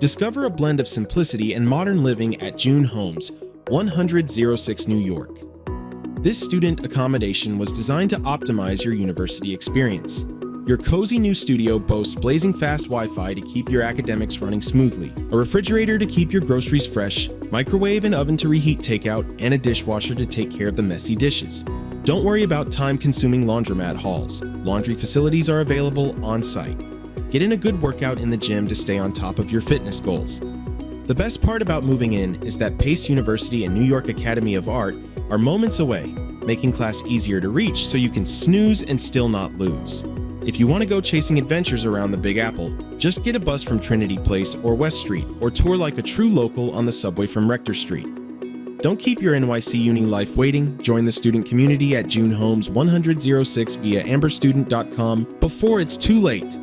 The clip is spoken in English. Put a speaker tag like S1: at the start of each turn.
S1: Discover a blend of simplicity and modern living at June Homes, 10006 New York. This student accommodation was designed to optimize your university experience. Your cozy new studio boasts blazing fast Wi-Fi to keep your academics running smoothly, a refrigerator to keep your groceries fresh, microwave and oven to reheat takeout, and a dishwasher to take care of the messy dishes. Don't worry about time-consuming laundromat hauls. Laundry facilities are available on-site. Get in a good workout in the gym to stay on top of your fitness goals. The best part about moving in is that Pace University and New York Academy of Art are moments away, making class easier to reach so you can snooze and still not lose. If you want to go chasing adventures around the Big Apple, just get a bus from Trinity Place or West Street, or tour like a true local on the subway from Rector Street. Don't keep your NYC Uni life waiting. Join the student community at June Homes 10006 via amberstudent.com before it's too late.